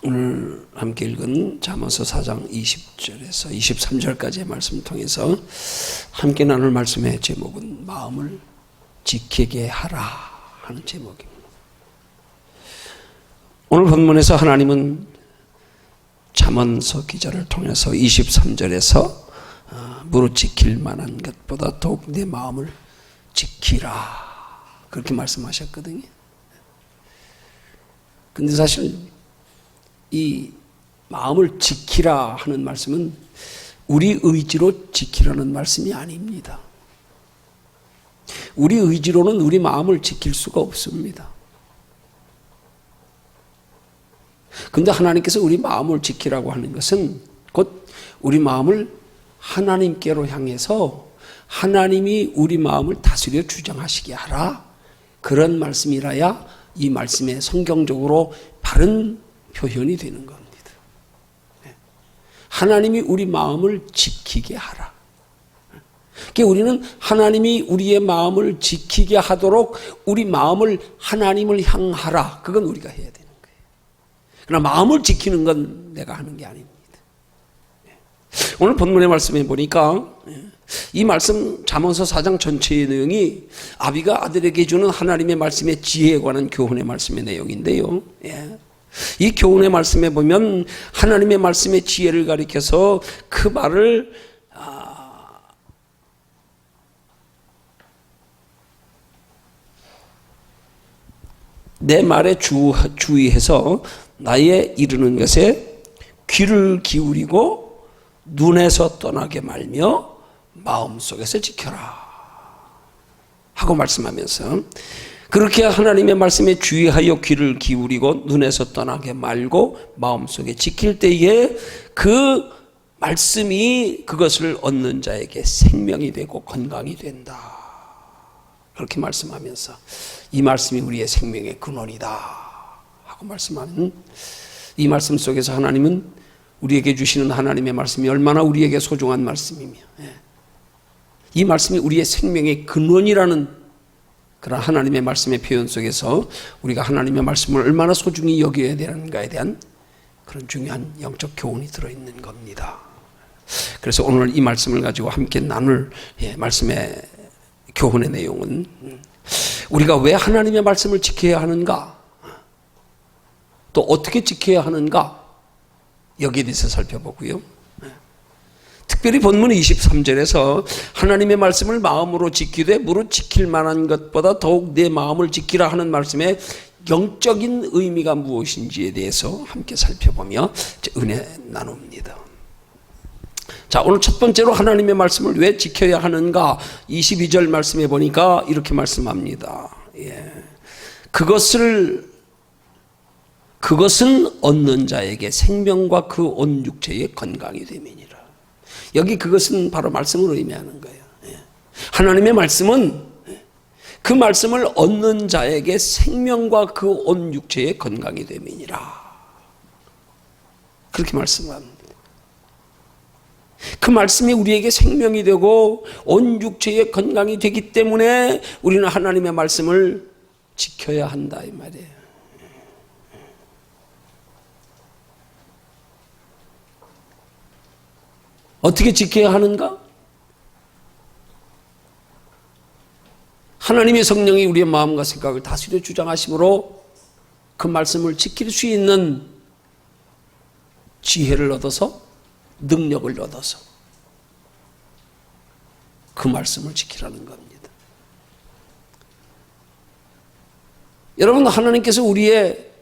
오늘 함께 읽은 잠언서 4장 20절에서 23절까지의 말씀을 통해서 함께 나눌 말씀의 제목은 마음을 지키게 하라 하는 제목입니다. 오늘 본문에서 하나님은 잠언서 기자를 통해서 23절에서 무릇 지킬 만한 것보다 더욱 내 마음을 지키라 그렇게 말씀하셨거든요. 근데 사실 이 마음을 지키라 하는 말씀은 우리 의지로 지키라는 말씀이 아닙니다. 우리 의지로는 우리 마음을 지킬 수가 없습니다. 근데 하나님께서 우리 마음을 지키라고 하는 것은 곧 우리 마음을 하나님께로 향해서 하나님이 우리 마음을 다스려 주장하시게 하라. 그런 말씀이라야 이 말씀에 성경적으로 바른 표현이 되는 겁니다. 하나님이 우리 마음을 지키게 하라. 그러니까 우리는 하나님이 우리의 마음을 지키게 하도록 우리 마음을 하나님을 향하라. 그건 우리가 해야 되는 거예요. 그러나 마음을 지키는 건 내가 하는 게 아닙니다. 오늘 본문의 말씀에 보니까 이 말씀 잠언서 4장 전체의 내용이 아비가 아들에게 주는 하나님의 말씀의 지혜에 관한 교훈의 말씀의 내용인데요. 이 교훈의 말씀에 보면 하나님의 말씀의 지혜를 가리켜서 그 말을 내 말에 주의해서 나의 이르는 것에 귀를 기울이고 눈에서 떠나게 말며 마음속에서 지켜라 하고 말씀하면서 그렇게 하나님의 말씀에 주의하여 귀를 기울이고 눈에서 떠나게 말고 마음속에 지킬 때에 그 말씀이 그것을 얻는 자에게 생명이 되고 건강이 된다. 그렇게 말씀하면서 이 말씀이 우리의 생명의 근원이다 하고 말씀하는 이 말씀 속에서 하나님은 우리에게 주시는 하나님의 말씀이 얼마나 우리에게 소중한 말씀이며 이 말씀이 우리의 생명의 근원이라는 그런 하나님의 말씀의 표현 속에서 우리가 하나님의 말씀을 얼마나 소중히 여겨야 되는가에 대한 그런 중요한 영적 교훈이 들어있는 겁니다. 그래서 오늘 이 말씀을 가지고 함께 나눌 말씀의 교훈의 내용은 우리가 왜 하나님의 말씀을 지켜야 하는가, 또 어떻게 지켜야 하는가, 여기에 대해서 살펴보고요. 특별히 본문 23절에서 하나님의 말씀을 마음으로 지키되 무릇 지킬 만한 것보다 더욱 내 마음을 지키라 하는 말씀의 영적인 의미가 무엇인지에 대해서 함께 살펴보며 은혜 나눕니다. 자, 오늘 첫 번째로 하나님의 말씀을 왜 지켜야 하는가, 22절 말씀해 보니까 이렇게 말씀합니다. 그것은 얻는 자에게 생명과 그 온 육체의 건강이 됨이니라. 여기 그것은 바로 말씀을 의미하는 거예요. 하나님의 말씀은 그 말씀을 얻는 자에게 생명과 그 온 육체의 건강이 됨이니라. 그렇게 말씀합니다. 그 말씀이 우리에게 생명이 되고 온 육체의 건강이 되기 때문에 우리는 하나님의 말씀을 지켜야 한다 이 말이에요. 어떻게 지켜야 하는가? 하나님의 성령이 우리의 마음과 생각을 다스려 주장하심으로 그 말씀을 지킬 수 있는 지혜를 얻어서, 능력을 얻어서 그 말씀을 지키라는 겁니다. 여러분, 하나님께서 우리의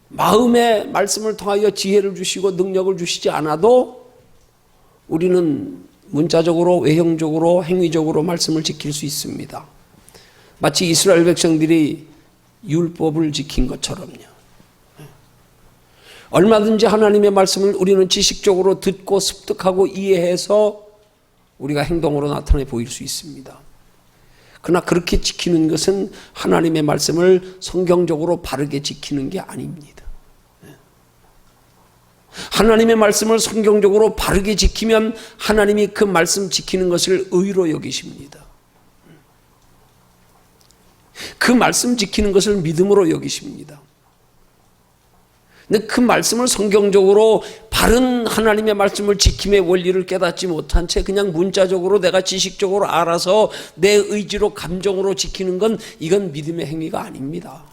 마음의 말씀을 통하여 지혜를 주시고 능력을 주시지 않아도 우리는 문자적으로, 외형적으로, 행위적으로 말씀을 지킬 수 있습니다. 마치 이스라엘 백성들이 율법을 지킨 것처럼요. 얼마든지 하나님의 말씀을 우리는 지식적으로 듣고 습득하고 이해해서 우리가 행동으로 나타내 보일 수 있습니다. 그러나 그렇게 지키는 것은 하나님의 말씀을 성경적으로 바르게 지키는 게 아닙니다. 하나님의 말씀을 성경적으로 바르게 지키면 하나님이 그 말씀 지키는 것을 의로 여기십니다. 그 말씀 지키는 것을 믿음으로 여기십니다. 근데 그 말씀을 성경적으로 바른 하나님의 말씀을 지킴의 원리를 깨닫지 못한 채 그냥 문자적으로 내가 지식적으로 알아서 내 의지로 감정으로 지키는 건 이건 믿음의 행위가 아닙니다.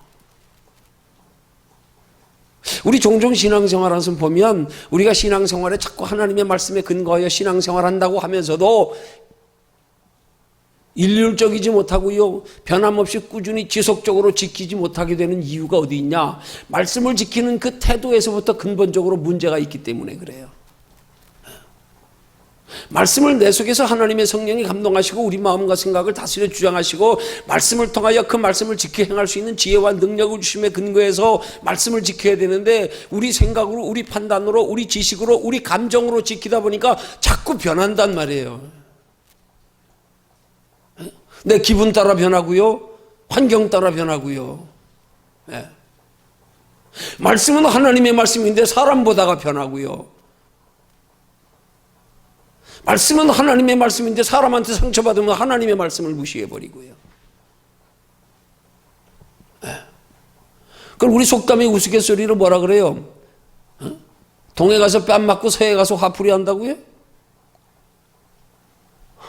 우리 종종 신앙생활에서 보면 우리가 신앙생활에 자꾸 하나님의 말씀에 근거하여 신앙생활한다고 하면서도 일률적이지 못하고요, 변함없이 꾸준히 지속적으로 지키지 못하게 되는 이유가 어디 있냐? 말씀을 지키는 그 태도에서부터 근본적으로 문제가 있기 때문에 그래요. 말씀을 내 속에서 하나님의 성령이 감동하시고 우리 마음과 생각을 다스려 주장하시고 말씀을 통하여 그 말씀을 지켜 행할 수 있는 지혜와 능력을 주심에 근거해서 말씀을 지켜야 되는데 우리 생각으로, 우리 판단으로, 우리 지식으로, 우리 감정으로 지키다 보니까 자꾸 변한단 말이에요. 내 기분 따라 변하고요, 환경 따라 변하고요. 네. 말씀은 하나님의 말씀인데 사람 보다가 변하고요. 말씀은 하나님의 말씀인데 사람한테 상처받으면 하나님의 말씀을 무시해버리고요. 네. 그걸 우리 속담의 우스갯소리로 뭐라 그래요? 동해 가서 뺨 맞고 서해 가서 화풀이 한다고요?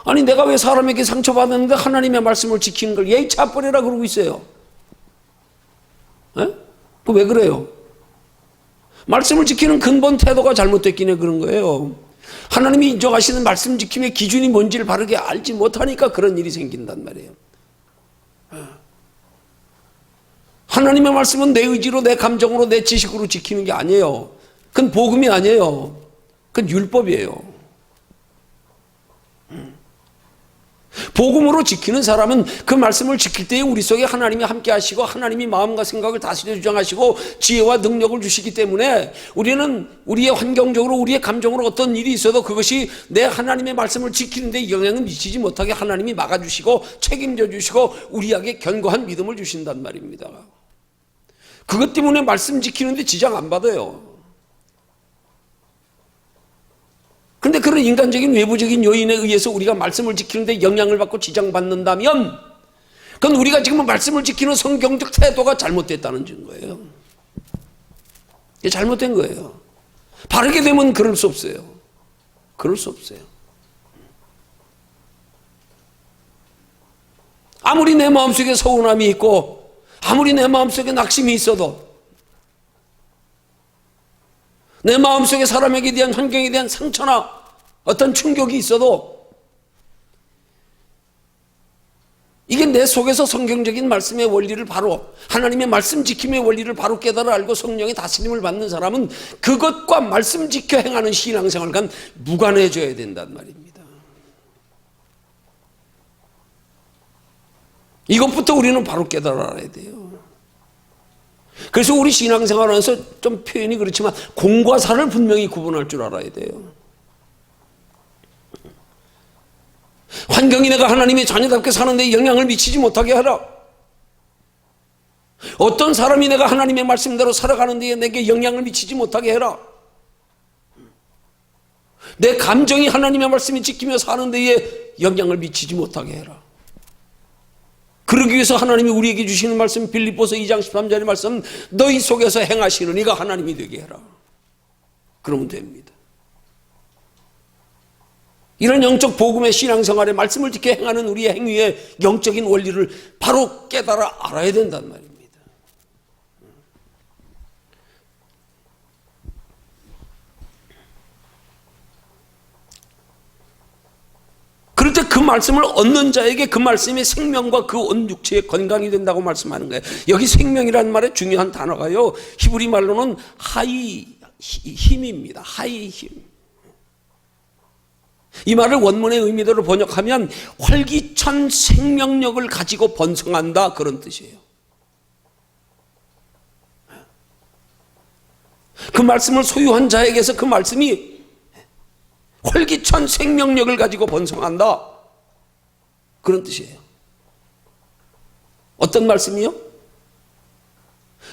아니 내가 왜 사람에게 상처받았는데 하나님의 말씀을 지키는 걸 예의 차버리라 그러고 있어요. 왜 그래요? 말씀을 지키는 근본 태도가 잘못됐기에 그런 거예요. 하나님이 인정하시는 말씀 지킴의 기준이 뭔지를 바르게 알지 못하니까 그런 일이 생긴단 말이에요. 하나님의 말씀은 내 의지로, 내 감정으로, 내 지식으로 지키는 게 아니에요. 그건 복음이 아니에요. 그건 율법이에요. 복음으로 지키는 사람은 그 말씀을 지킬 때에 우리 속에 하나님이 함께 하시고 하나님이 마음과 생각을 다스려 주장하시고 지혜와 능력을 주시기 때문에 우리는 우리의 환경적으로, 우리의 감정으로 어떤 일이 있어도 그것이 내 하나님의 말씀을 지키는 데 영향을 미치지 못하게 하나님이 막아주시고 책임져 주시고 우리에게 견고한 믿음을 주신단 말입니다. 그것 때문에 말씀 지키는데 지장 안 받아요. 근데 그런 인간적인 외부적인 요인에 의해서 우리가 말씀을 지키는데 영향을 받고 지장받는다면 그건 우리가 지금 말씀을 지키는 성경적 태도가 잘못됐다는 증거예요. 이게 잘못된 거예요. 바르게 되면 그럴 수 없어요. 그럴 수 없어요. 아무리 내 마음속에 서운함이 있고 아무리 내 마음속에 낙심이 있어도 내 마음속에 사람에게 대한 환경에 대한 상처나 어떤 충격이 있어도 이게 내 속에서 성경적인 말씀의 원리를 바로 하나님의 말씀 지킴의 원리를 바로 깨달아 알고 성령의 다스림을 받는 사람은 그것과 말씀 지켜 행하는 신앙생활과 무관해져야 된단 말입니다. 이것부터 우리는 바로 깨달아 알아야 돼요. 그래서 우리 신앙생활하면서 좀 표현이 그렇지만 공과 사를 분명히 구분할 줄 알아야 돼요. 환경이 내가 하나님의 자녀답게 사는데 영향을 미치지 못하게 하라. 어떤 사람이 내가 하나님의 말씀대로 살아가는 데에 내게 영향을 미치지 못하게 해라. 내 감정이 하나님의 말씀을 지키며 사는 데에 영향을 미치지 못하게 해라. 그러기 위해서 하나님이 우리에게 주시는 말씀 빌립보서 2장 13절의 말씀 너희 속에서 행하시는 이가 하나님이 되게 해라. 그러면 됩니다. 이런 영적 복음의 신앙생활에 말씀을 지켜 행하는 우리의 행위의 영적인 원리를 바로 깨달아 알아야 된단 말입니다. 그럴 때 그 말씀을 얻는 자에게 그 말씀의 생명과 그 온 육체의 건강이 된다고 말씀하는 거예요. 여기 생명이라는 말의 중요한 단어가요, 히브리 말로는 하이 힘입니다. 하이 힘. 이 말을 원문의 의미대로 번역하면 활기찬 생명력을 가지고 번성한다, 그런 뜻이에요. 그 말씀을 소유한 자에게서 그 말씀이 활기찬 생명력을 가지고 번성한다, 그런 뜻이에요. 어떤 말씀이요?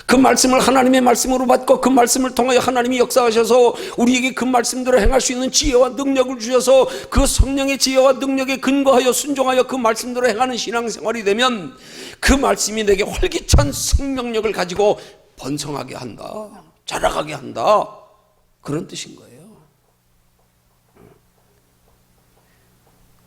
그 말씀을 하나님의 말씀으로 받고 그 말씀을 통하여 하나님이 역사하셔서 우리에게 그 말씀대로 행할 수 있는 지혜와 능력을 주셔서 그 성령의 지혜와 능력에 근거하여 순종하여 그 말씀대로 행하는 신앙생활이 되면 그 말씀이 내게 활기찬 생명력을 가지고 번성하게 한다. 자라가게 한다. 그런 뜻인 거예요.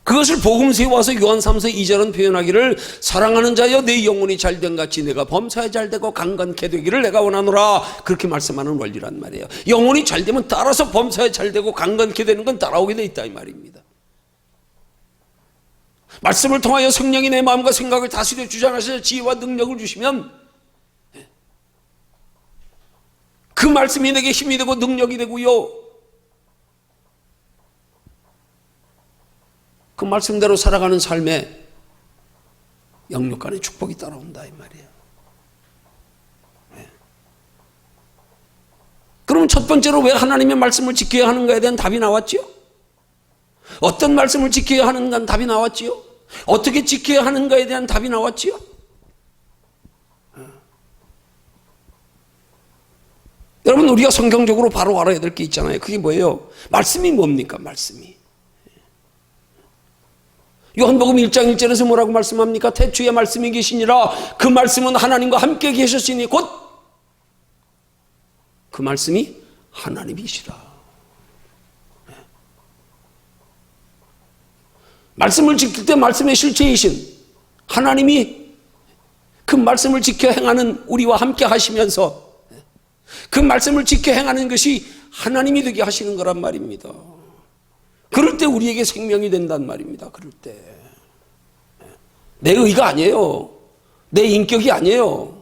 그것을 복음서에 와서 요한 3서 2절은 표현하기를 사랑하는 자여 내 영혼이 잘된 같이 내가 범사에 잘되고 강건케 되기를 내가 원하노라. 그렇게 말씀하는 원리란 말이에요. 영혼이 잘되면 따라서 범사에 잘되고 강건케 되는 건 따라오게 돼 있다 이 말입니다. 말씀을 통하여 성령이 내 마음과 생각을 다스려 주장하셔서 지혜와 능력을 주시면 그 말씀이 내게 힘이 되고 능력이 되고요. 그 말씀대로 살아가는 삶에 영육간의 축복이 따라온다 이 말이에요. 그러면 첫 번째로 왜 하나님의 말씀을 지켜야 하는가에 대한 답이 나왔지요? 어떤 말씀을 지켜야 하는가는 답이 나왔지요? 어떻게 지켜야 하는가에 대한 답이 나왔지요? 여러분, 우리가 성경적으로 바로 알아야 될 게 있잖아요. 그게 뭐예요? 말씀이 뭡니까? 말씀이. 요한복음 1장 1절에서 뭐라고 말씀합니까? 태초에 말씀이 계시니라. 그 말씀은 하나님과 함께 계셨으니 곧 그 말씀이 하나님이시라. 말씀을 지킬 때 말씀의 실체이신 하나님이 그 말씀을 지켜 행하는 우리와 함께 하시면서 그 말씀을 지켜 행하는 것이 하나님이 되게 하시는 거란 말입니다. 그럴 때 우리에게 생명이 된단 말입니다. 그럴 때 내 의가 아니에요. 내 인격이 아니에요.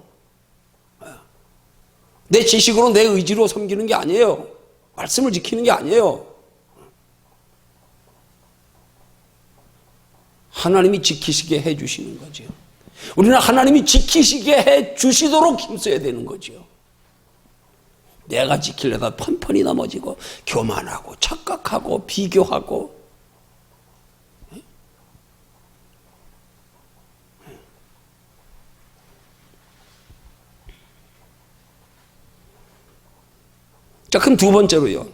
내 지식으로 내 의지로 섬기는 게 아니에요. 말씀을 지키는 게 아니에요. 하나님이 지키시게 해 주시는 거죠. 우리는 하나님이 지키시게 해 주시도록 힘써야 되는 거죠. 내가 지키려다 펀펀히 넘어지고 교만하고 착각하고 비교하고 자, 그럼 두 번째로요.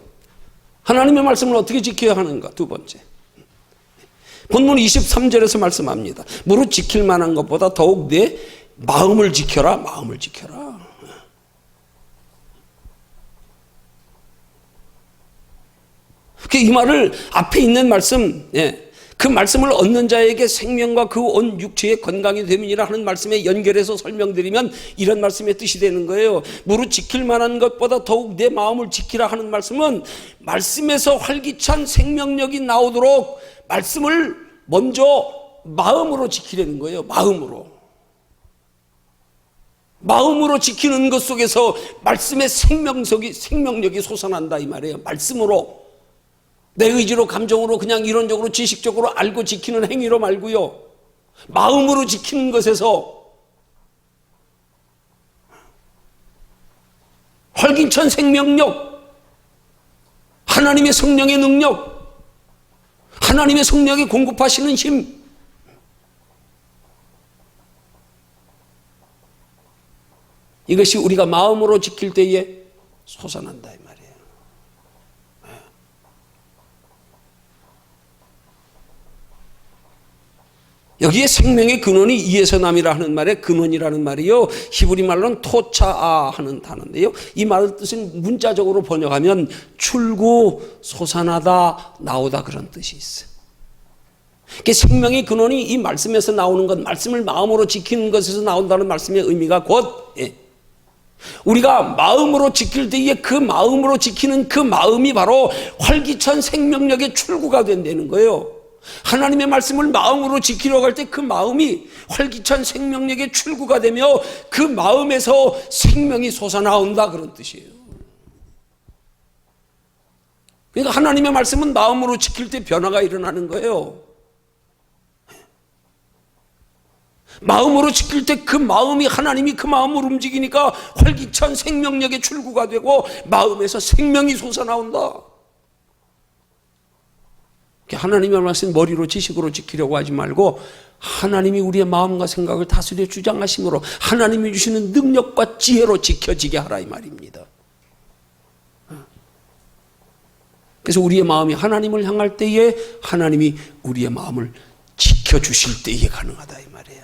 하나님의 말씀을 어떻게 지켜야 하는가? 두 번째. 본문 23절에서 말씀합니다. 무릇 지킬 만한 것보다 더욱 내 마음을 지켜라. 마음을 지켜라. 이 말을 앞에 있는 말씀, 그 말씀을 얻는 자에게 생명과 그 온 육체의 건강이 됨이니라 하는 말씀에 연결해서 설명드리면 이런 말씀의 뜻이 되는 거예요. 무릇 지킬 만한 것보다 더욱 내 마음을 지키라 하는 말씀은 말씀에서 활기찬 생명력이 나오도록 말씀을 먼저 마음으로 지키려는 거예요. 마음으로 지키는 것 속에서 말씀의 생명력이 솟아난다 이 말이에요. 말씀으로. 내 의지로 감정으로 그냥 이론적으로 지식적으로 알고 지키는 행위로 말고요. 마음으로 지키는 것에서 활기찬 생명력, 하나님의 성령의 능력, 하나님의 성령이 공급하시는 힘, 이것이 우리가 마음으로 지킬 때에 솟아난다 이 말이에요. 여기에 생명의 근원이 이에서 남이라 하는 말의 근원이라는 말이요, 히브리 말로는 토차아 하는 단어인데요, 이 말 뜻은 문자적으로 번역하면 출구, 솟아나다, 나오다 그런 뜻이 있어요. 생명의 근원이 이 말씀에서 나오는 것, 말씀을 마음으로 지키는 것에서 나온다는 말씀의 의미가 곧 우리가 마음으로 지킬 때에 그 마음으로 지키는 그 마음이 바로 활기찬 생명력의 출구가 된다는 거예요. 하나님의 말씀을 마음으로 지키려고 할 때 그 마음이 활기찬 생명력의 출구가 되며 그 마음에서 생명이 솟아나온다 그런 뜻이에요. 그러니까 하나님의 말씀은 마음으로 지킬 때 변화가 일어나는 거예요. 마음으로 지킬 때 그 마음이 하나님이 그 마음을 움직이니까 활기찬 생명력의 출구가 되고 마음에서 생명이 솟아나온다. 하나님의 말씀 머리로 지식으로 지키려고 하지 말고 하나님이 우리의 마음과 생각을 다스려 주장하심으로 하나님이 주시는 능력과 지혜로 지켜지게 하라 이 말입니다. 그래서 우리의 마음이 하나님을 향할 때에 하나님이 우리의 마음을 지켜주실 때에 가능하다 이 말이에요.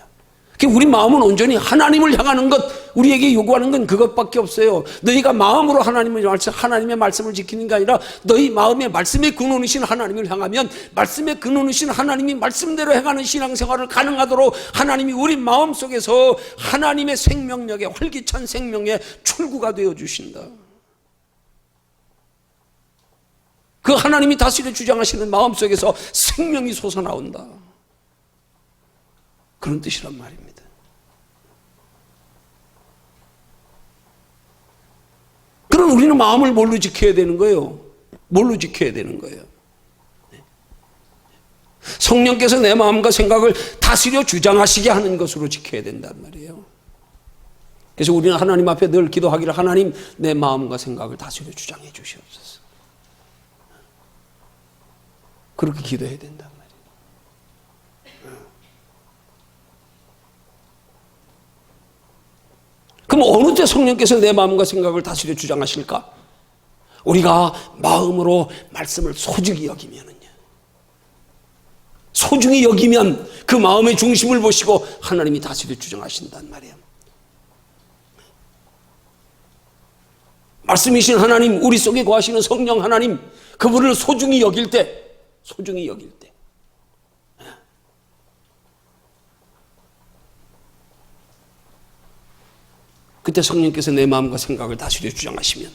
우리 마음은 온전히 하나님을 향하는 것, 우리에게 요구하는 건 그것밖에 없어요. 너희가 마음으로 하나님의 말씀을 지키는 게 아니라 너희 마음의 말씀의 근원이신 하나님을 향하면 말씀의 근원이신 하나님이 말씀대로 행하는 신앙생활을 가능하도록 하나님이 우리 마음속에서 하나님의 생명력에, 활기찬 생명의 출구가 되어 주신다. 그 하나님이 다스려 주장하시는 마음속에서 생명이 솟아나온다. 그런 뜻이란 말입니다. 그럼 우리는 마음을 뭘로 지켜야 되는 거예요? 뭘로 지켜야 되는 거예요? 성령께서 내 마음과 생각을 다스려 주장하시게 하는 것으로 지켜야 된단 말이에요. 그래서 우리는 하나님 앞에 늘 기도하기를, 하나님 내 마음과 생각을 다스려 주장해 주시옵소서. 그렇게 기도해야 된단 말이에요. 그럼 어느 때 성령께서 내 마음과 생각을 다스려 주장하실까? 우리가 마음으로 말씀을 소중히 여기면은요. 소중히 여기면 그 마음의 중심을 보시고 하나님이 다스려 주장하신단 말이에요. 말씀이신 하나님, 우리 속에 거하시는 성령 하나님, 그분을 소중히 여길 때, 그때 성령께서 내 마음과 생각을 다스려 주장하시면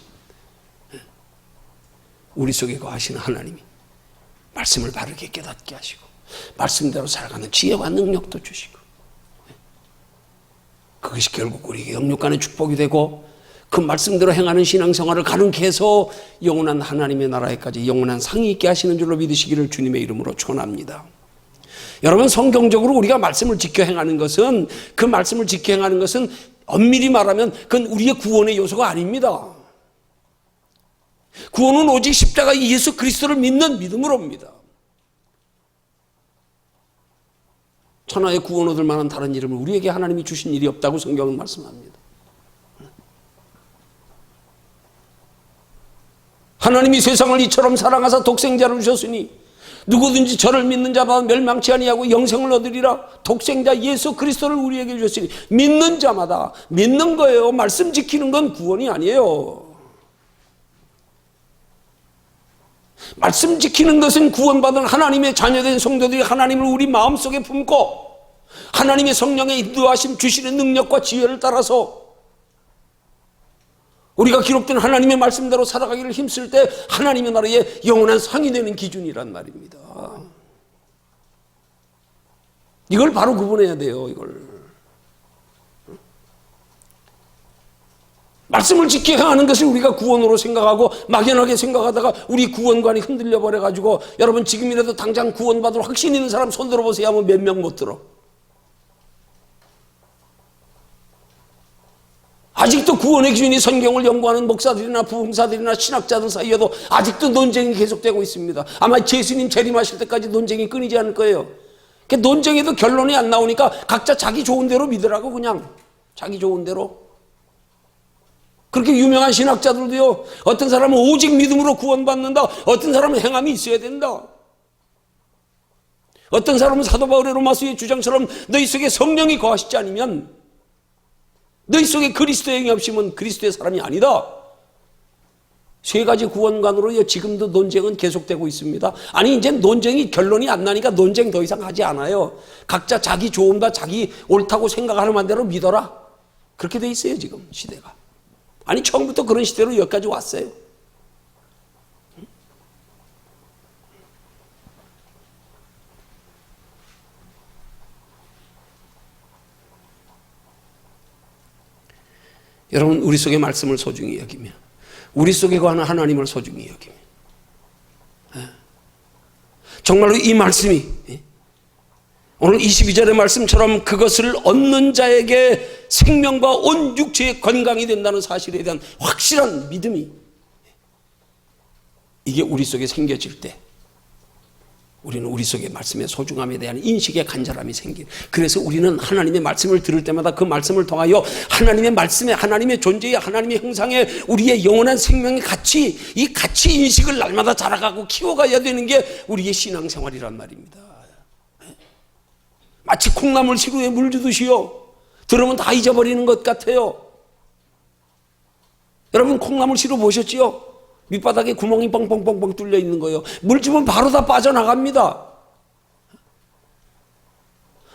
우리 속에 거하시는 하나님이 말씀을 바르게 깨닫게 하시고 말씀대로 살아가는 지혜와 능력도 주시고, 그것이 결국 우리에게 영육간의 축복이 되고 그 말씀대로 행하는 신앙생활을 가능케 해서 영원한 하나님의 나라에까지 영원한 상이 있게 하시는 줄로 믿으시기를 주님의 이름으로 축원합니다. 여러분, 성경적으로 우리가 말씀을 지켜 행하는 것은, 그 말씀을 지켜 행하는 것은 엄밀히 말하면 그건 우리의 구원의 요소가 아닙니다. 구원은 오직 십자가 예수 그리스도를 믿는 믿음으로입니다. 천하의 구원 얻을 만한 다른 이름을 우리에게 하나님이 주신 일이 없다고 성경은 말씀합니다. 하나님이 세상을 이처럼 사랑하사 독생자를 주셨으니 누구든지 저를 믿는 자마다 멸망치 아니하고 영생을 얻으리라. 독생자 예수 그리스도를 우리에게 주셨으니 믿는 자마다, 믿는 거예요. 말씀 지키는 건 구원이 아니에요. 말씀 지키는 것은 구원받은 하나님의 자녀된 성도들이 하나님을 우리 마음속에 품고 하나님의 성령의 인도하심 주시는 능력과 지혜를 따라서 우리가 기록된 하나님의 말씀대로 살아가기를 힘쓸 때 하나님의 나라에 영원한 상이 되는 기준이란 말입니다. 이걸 바로 구분해야 돼요. 이걸 말씀을 지켜 행하는 것을 우리가 구원으로 생각하고 막연하게 생각하다가 우리 구원관이 흔들려 버려가지고, 여러분 지금이라도 당장 구원받을 확신 있는 사람 손 들어보세요 하면 몇 명 못 들어. 아직도 구원의 기준이 성경을 연구하는 목사들이나 부흥사들이나 신학자들 사이에도 아직도 논쟁이 계속되고 있습니다. 아마 예수님 재림하실 때까지 논쟁이 끊이지 않을 거예요. 논쟁에도 결론이 안 나오니까 각자 자기 좋은 대로 믿으라고, 그냥 자기 좋은 대로. 그렇게 유명한 신학자들도요, 어떤 사람은 오직 믿음으로 구원받는다, 어떤 사람은 행함이 있어야 된다, 어떤 사람은 사도 바울의 로마서의 주장처럼 너희 속에 성령이 거하시지 않으면, 너희 속에 그리스도의 영이 없으면 그리스도의 사람이 아니다. 세 가지 구원관으로 지금도 논쟁은 계속되고 있습니다. 아니, 이제 논쟁이 결론이 안 나니까 논쟁 더 이상 하지 않아요. 각자 자기 좋은다, 자기 옳다고 생각하는 대로 믿어라. 그렇게 돼 있어요, 지금 시대가. 아니, 처음부터 그런 시대로 여기까지 왔어요. 여러분, 우리 속의 말씀을 소중히 여기며 우리 속에 거하는 하나님을 소중히 여기며, 정말로 이 말씀이 오늘 22절의 말씀처럼 그것을 얻는 자에게 생명과 온 육체의 건강이 된다는 사실에 대한 확실한 믿음이, 이게 우리 속에 생겨질 때 우리는 우리 속의 말씀의 소중함에 대한 인식의 간절함이 생긴, 그래서 우리는 하나님의 말씀을 들을 때마다 그 말씀을 통하여 하나님의 말씀에, 하나님의 존재에, 하나님의 형상에 우리의 영원한 생명의 가치, 이 가치 인식을 날마다 자라가고 키워가야 되는 게 우리의 신앙생활이란 말입니다. 마치 콩나물 시루에 물 주듯이요. 들으면 다 잊어버리는 것 같아요. 여러분 콩나물 시루 보셨지요? 밑바닥에 구멍이 뻥뻥뻥뻥 뚫려 있는 거예요. 물 주면 바로 다 빠져나갑니다.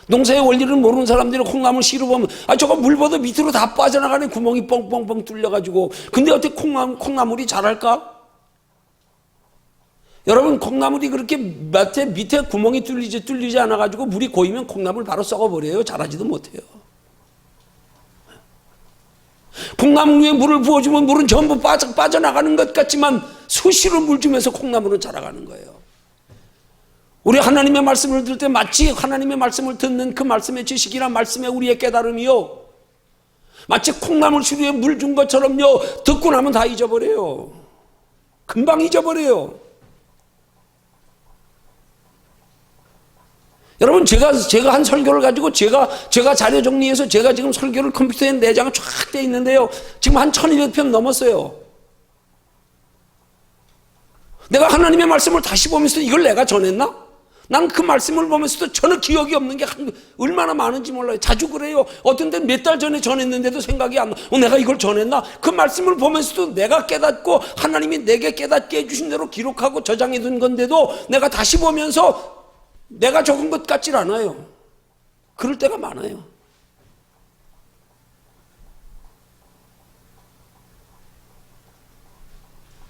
농사의 원리를 모르는 사람들이 콩나물 시루 보면 저거 물보다 밑으로 다 빠져나가네. 구멍이 뻥뻥뻥 뚫려가지고. 근데 어떻게 콩나물이 자랄까? 여러분 콩나물이 그렇게 밑에 구멍이 뚫리지 않아가지고 물이 고이면 콩나물 바로 썩어버려요. 자라지도 못해요. 콩나물 위에 물을 부어주면 물은 전부 빠져나가는 것 같지만 수시로 물 주면서 콩나물은 자라가는 거예요. 우리 하나님의 말씀을 들을 때 마치 하나님의 말씀을 듣는 그 말씀의 지식이나 말씀의 우리의 깨달음이요, 마치 콩나물 시루에 물 준 것처럼요, 듣고 나면 다 잊어버려요. 금방 잊어버려요. 여러분 제가 한 설교를 가지고 제가 자료 정리해서 제가 지금 설교를 컴퓨터에 내장을 쫙 돼 있는데요, 지금 한 1200편 넘었어요. 내가 하나님의 말씀을 다시 보면서 이걸 내가 전했나? 난 그 말씀을 보면서도 전혀 기억이 없는 게 얼마나 많은지 몰라요. 자주 그래요. 어떤 때는 몇 달 전에 전했는데도 생각이 안 나. 내가 이걸 전했나? 그 말씀을 보면서도 내가 깨닫고 하나님이 내게 깨닫게 해주신 대로 기록하고 저장해 둔 건데도 내가 다시 보면서 내가 적은 것 같질 않아요. 그럴 때가 많아요.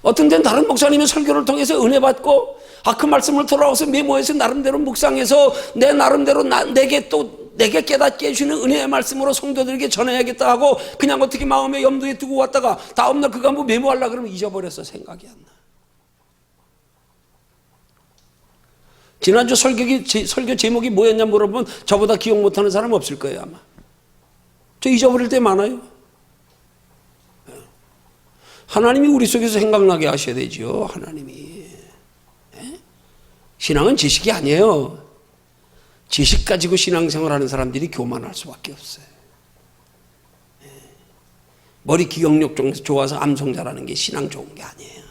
어떤 때는 다른 목사님의 설교를 통해서 은혜 받고 그 말씀을 돌아와서 메모해서 나름대로 묵상해서 내 나름대로 내게 깨닫게 해주시는 은혜의 말씀으로 성도들에게 전해야겠다 하고 그냥 어떻게 마음에 염두에 두고 왔다가 다음날 그거 한번 메모하려고 그러면 잊어버려서 생각이 안 나. 지난주 설교 제목이 뭐였냐 물어보면 저보다 기억 못하는 사람 없을 거예요 아마. 저 잊어버릴 때 많아요. 하나님이 우리 속에서 생각나게 하셔야 되죠. 하나님이. 신앙은 지식이 아니에요. 지식 가지고 신앙생활하는 사람들이 교만할 수밖에 없어요. 머리 기억력 좋아서 암송 잘하는 게 신앙 좋은 게 아니에요.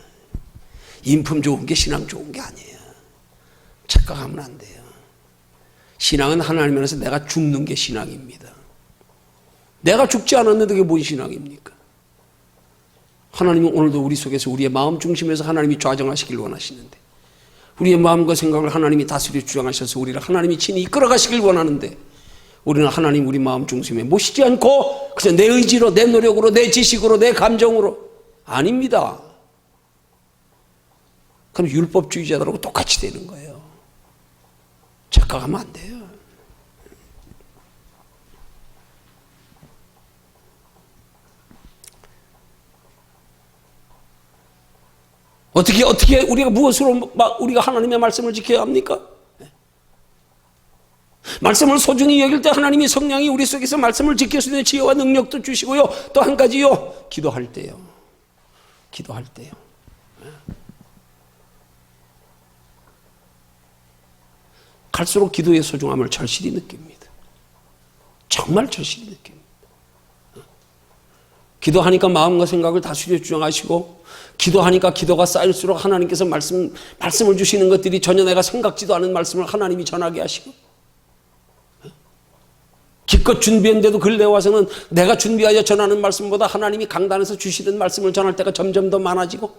인품 좋은 게 신앙 좋은 게 아니에요. 착각하면 안 돼요. 신앙은 하나님 안에서 내가 죽는 게 신앙입니다. 내가 죽지 않았는데 그게 뭔 신앙입니까? 하나님은 오늘도 우리 속에서 우리의 마음 중심에서 하나님이 좌정하시길 원하시는데, 우리의 마음과 생각을 하나님이 다스려 주장하셔서 우리를 하나님이 친히 이끌어 가시길 원하는데, 우리는 하나님 우리 마음 중심에 모시지 않고 그냥 내 의지로, 내 노력으로, 내 지식으로, 내 감정으로. 아닙니다. 그럼 율법주의자들하고 똑같이 되는 거예요. 착각하면 안 돼요. 어떻게 우리가 무엇으로 우리가 하나님의 말씀을 지켜야 합니까? 말씀을 소중히 여길 때 하나님이 성령이 우리 속에서 말씀을 지킬 수 있는 지혜와 능력도 주시고요. 또 한 가지요, 기도할 때요. 기도할 때요. 갈수록 기도의 소중함을 절실히 느낍니다. 정말 절실히 느낍니다. 기도하니까 마음과 생각을 다스려 주장하시고, 기도하니까 기도가 쌓일수록 하나님께서 말씀을 주시는 것들이 전혀 내가 생각지도 않은 말씀을 하나님이 전하게 하시고, 기껏 준비했는데도 근래 와서는 내가 준비하여 전하는 말씀보다 하나님이 강단에서 주시는 말씀을 전할 때가 점점 더 많아지고,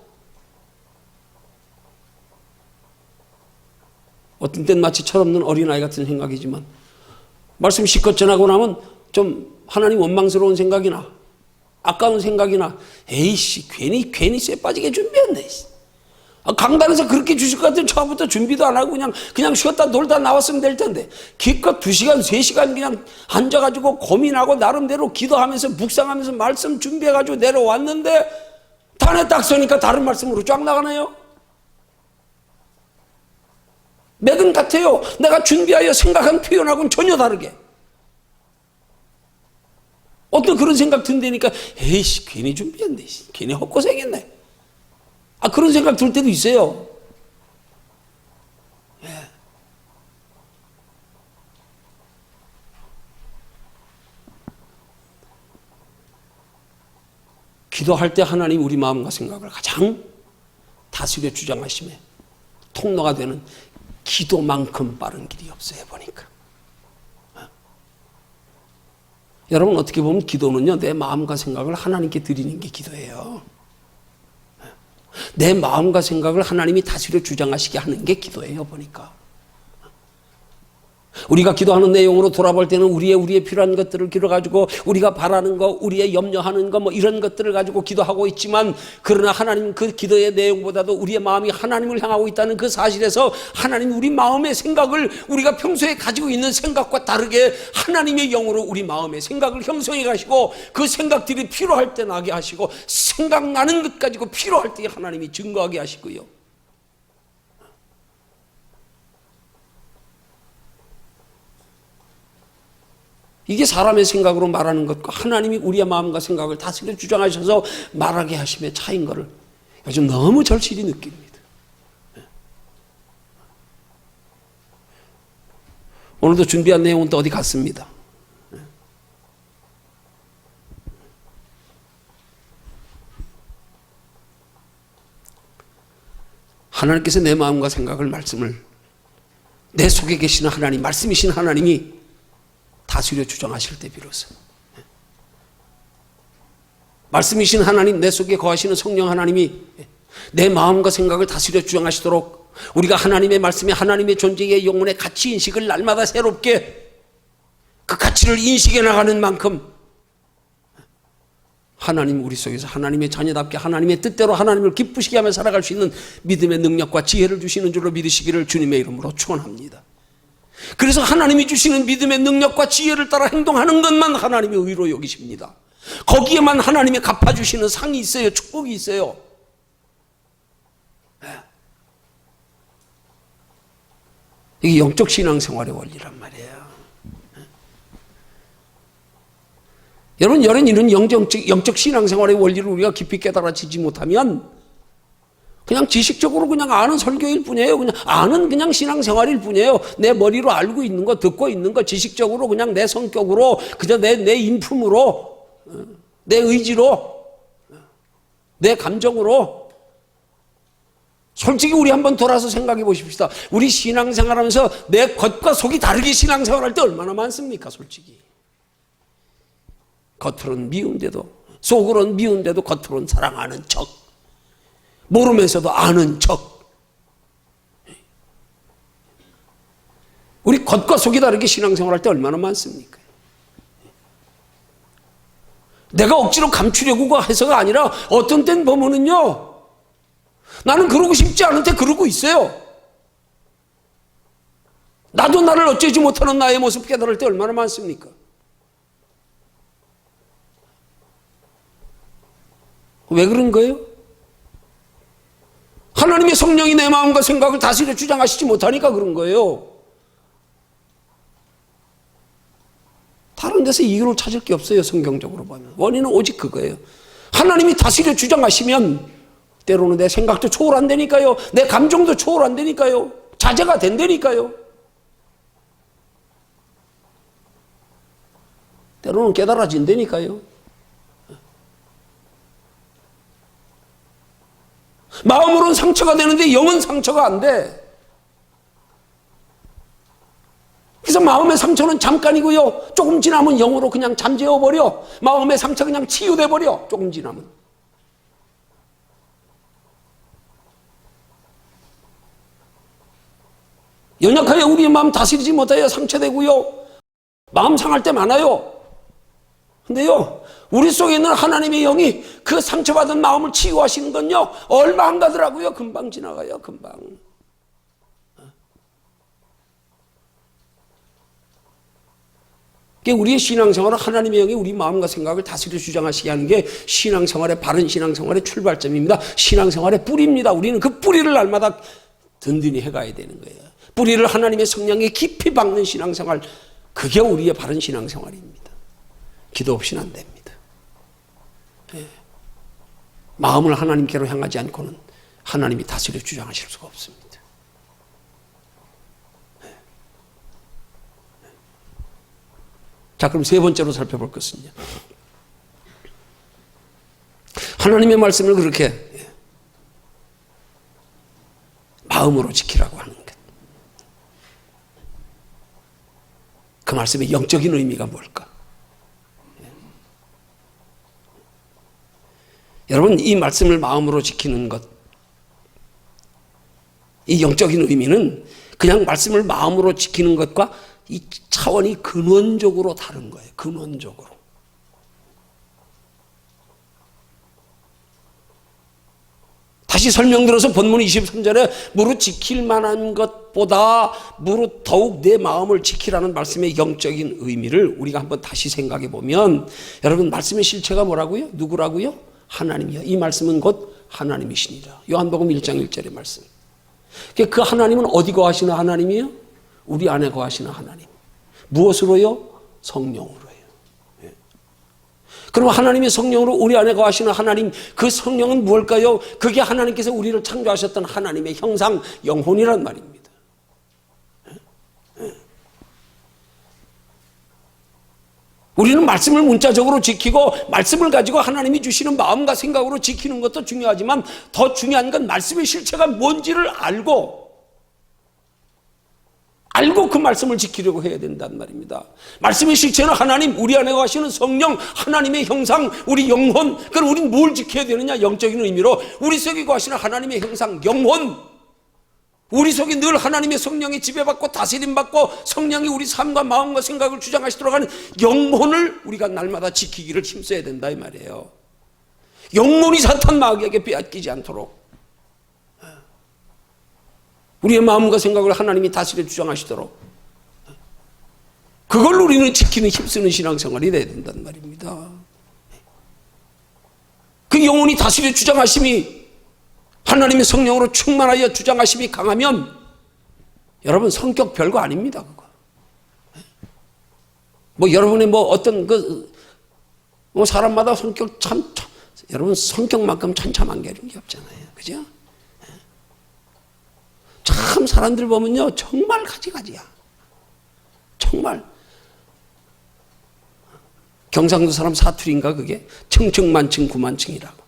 어떤 땐 마치 철없는 어린아이 같은 생각이지만 말씀 실컷 전하고 나면 좀 하나님 원망스러운 생각이나 아까운 생각이나, 에이씨 괜히 쇠 빠지게 준비했네. 강단에서 그렇게 주실 것 같으면 처음부터 준비도 안 하고 그냥 쉬었다 놀다 나왔으면 될 텐데, 기껏 2시간 3시간 그냥 앉아가지고 고민하고 나름대로 기도하면서 묵상하면서 말씀 준비해가지고 내려왔는데 단에 딱 서니까 다른 말씀으로 쫙 나가네요. 매든 같아요. 내가 준비하여 생각한 표현하고는 전혀 다르게. 어떤 그런 생각 든다니까, 에이씨 괜히 준비했네, 괜히 헛고생했네, 그런 생각 들 때도 있어요. 예. 기도할 때 하나님 우리 마음과 생각을 가장 다스려 주장하심에 통로가 되는 기도만큼 빠른 길이 없어요, 보니까. 여러분 어떻게 보면 기도는요, 내 마음과 생각을 하나님께 드리는 게 기도예요. 내 마음과 생각을 하나님이 다스려 주장하시게 하는 게 기도예요, 보니까. 우리가 기도하는 내용으로 돌아볼 때는 우리의 필요한 것들을 기도가지고 우리가 바라는 거, 우리의 염려하는 거, 뭐 이런 것들을 가지고 기도하고 있지만, 그러나 하나님 그 기도의 내용보다도 우리의 마음이 하나님을 향하고 있다는 그 사실에서 하나님 우리 마음의 생각을 우리가 평소에 가지고 있는 생각과 다르게 하나님의 영으로 우리 마음의 생각을 형성해 가시고, 그 생각들이 필요할 때 나게 하시고, 생각나는 것 가지고 필요할 때 하나님이 증거하게 하시고요. 이게 사람의 생각으로 말하는 것과 하나님이 우리의 마음과 생각을 다스려 주장하셔서 말하게 하심의 차이인 것을 요즘 너무 절실히 느낍니다. 오늘도 준비한 내용은 또 어디 갔습니다. 하나님께서 내 마음과 생각을, 말씀을, 내 속에 계시는 하나님, 말씀이신 하나님이 다스려 주장하실 때 비로소, 말씀이신 하나님, 내 속에 거하시는 성령 하나님이 내 마음과 생각을 다스려 주장하시도록 우리가 하나님의 말씀에, 하나님의 존재의 영혼의 가치 인식을 날마다 새롭게 그 가치를 인식해 나가는 만큼 하나님 우리 속에서 하나님의 자녀답게 하나님의 뜻대로 하나님을 기쁘시게 하며 살아갈 수 있는 믿음의 능력과 지혜를 주시는 줄로 믿으시기를 주님의 이름으로 축원합니다. 그래서 하나님이 주시는 믿음의 능력과 지혜를 따라 행동하는 것만 하나님이 의로 여기십니다. 거기에만 하나님이 갚아주시는 상이 있어요. 축복이 있어요. 이게 영적 신앙생활의 원리란 말이에요. 여러분, 이런 영적 신앙생활의 원리를 우리가 깊이 깨달아지지 못하면 그냥 지식적으로 그냥 아는 설교일 뿐이에요. 그냥 아는 그냥 신앙생활일 뿐이에요. 내 머리로 알고 있는 거, 듣고 있는 거, 지식적으로 그냥 내 성격으로, 그냥 내 인품으로, 내 의지로, 내 감정으로. 솔직히 우리 한번 돌아서 생각해 보십시다. 우리 신앙생활하면서 내 겉과 속이 다르게 신앙생활할 때 얼마나 많습니까, 솔직히. 겉으로는 미운데도, 속으로는 미운데도 겉으로는 사랑하는 척, 모르면서도 아는 척. 우리 겉과 속이 다르게 신앙생활할 때 얼마나 많습니까? 내가 억지로 감추려고 해서가 아니라 어떤 땐 보면은요, 나는 그러고 싶지 않은데 그러고 있어요. 나도 나를 어쩌지 못하는 나의 모습 깨달을 때 얼마나 많습니까? 왜 그런 거예요? 하나님의 성령이 내 마음과 생각을 다스려 주장하시지 못하니까 그런 거예요. 다른 데서 이유를 찾을 게 없어요. 성경적으로 보면 원인은 오직 그거예요. 하나님이 다스려 주장하시면 때로는 내 생각도 초월한다니까요. 내 감정도 초월한다니까요. 자제가 된다니까요. 때로는 깨달아진다니까요. 마음으로는 상처가 되는데 영은 상처가 안 돼. 그래서 마음의 상처는 잠깐이고요, 조금 지나면 영으로 그냥 잠재워버려. 마음의 상처 그냥 치유돼버려, 조금 지나면. 연약하여 우리의 마음 다스리지 못하여 상처되고요, 마음 상할 때 많아요. 근데요, 우리 속에 있는 하나님의 영이 그 상처받은 마음을 치유하시는 건요, 얼마 안 가더라고요. 금방 지나가요, 금방. 우리의 신앙생활은 하나님의 영이 우리 마음과 생각을 다스려 주장하시게 하는 게 신앙생활의, 바른 신앙생활의 출발점입니다. 신앙생활의 뿌리입니다. 우리는 그 뿌리를 날마다 든든히 해가야 되는 거예요. 뿌리를 하나님의 성령에 깊이 박는 신앙생활, 그게 우리의 바른 신앙생활입니다. 기도 없이는 안 됩니다. 마음을 하나님께로 향하지 않고는 하나님이 다스려 주장하실 수가 없습니다. 자, 그럼 세 번째로 살펴볼 것은요, 하나님의 말씀을 그렇게 마음으로 지키라고 하는 것. 그 말씀의 영적인 의미가 뭘까? 여러분, 이 말씀을 마음으로 지키는 것, 이 영적인 의미는 그냥 말씀을 마음으로 지키는 것과 이 차원이 근원적으로 다른 거예요. 근원적으로. 다시 설명드려서 본문 23절에 무릇 지킬 만한 것보다 무릇 더욱 내 마음을 지키라는 말씀의 영적인 의미를 우리가 한번 다시 생각해 보면, 여러분, 말씀의 실체가 뭐라고요? 누구라고요? 하나님이요. 이 말씀은 곧 하나님이시니라. 요한복음 1장 1절의 말씀. 그 하나님은 어디 거하시는 하나님이에요? 우리 안에 거하시는 하나님. 무엇으로요? 성령으로요. 그럼 하나님의 성령으로 우리 안에 거하시는 하나님, 그 성령은 무엇일까요? 그게 하나님께서 우리를 창조하셨던 하나님의 형상, 영혼이란 말입니다. 우리는 말씀을 문자적으로 지키고 말씀을 가지고 하나님이 주시는 마음과 생각으로 지키는 것도 중요하지만 더 중요한 건 말씀의 실체가 뭔지를 알고 그 말씀을 지키려고 해야 된단 말입니다. 말씀의 실체는 하나님, 우리 안에 거하시는 성령, 하나님의 형상, 우리 영혼. 그럼 우리는 뭘 지켜야 되느냐? 영적인 의미로 우리 속에 거하시는 하나님의 형상, 영혼. 우리 속에 늘 하나님의 성령이 지배받고 다스림받고 성령이 우리 삶과 마음과 생각을 주장하시도록 하는 영혼을 우리가 날마다 지키기를 힘써야 된다 이 말이에요. 영혼이 사탄 마귀에게 빼앗기지 않도록 우리의 마음과 생각을 하나님이 다스려 주장하시도록 그걸 우리는 지키는 힘쓰는 신앙생활이 돼야 된단 말입니다. 그 영혼이 다스려 주장하심이 하나님의 성령으로 충만하여 주장하심이 강하면 여러분 성격 별거 아닙니다. 그거. 뭐 여러분의 뭐 어떤 뭐 사람마다 성격 참 여러분 성격만큼 천차만별인 게 없잖아요. 그죠? 참 사람들 보면요 정말 가지가지야. 정말 경상도 사람 사투리인가 그게 청청만층 구만층이라고.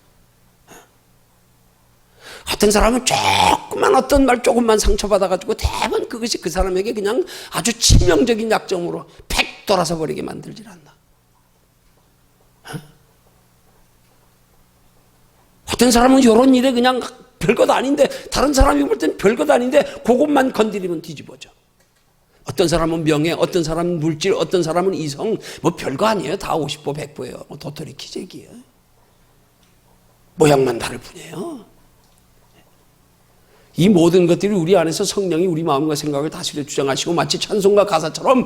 어떤 사람은 조금만 어떤 말 조금만 상처받아가지고 대부분 그것이 그 사람에게 그냥 아주 치명적인 약점으로 팩 돌아서 버리게 만들질 않나. 어떤 사람은 이런 일에 그냥 별것 아닌데 다른 사람이 볼 땐 별것 아닌데 그것만 건드리면 뒤집어져. 어떤 사람은 명예, 어떤 사람은 물질, 어떤 사람은 이성, 뭐 별거 아니에요. 다 50보 100보예요. 뭐 도토리 키재기예요. 모양만 다를 뿐이에요. 이 모든 것들이 우리 안에서 성령이 우리 마음과 생각을 다스려 주장하시고 마치 찬송가 가사처럼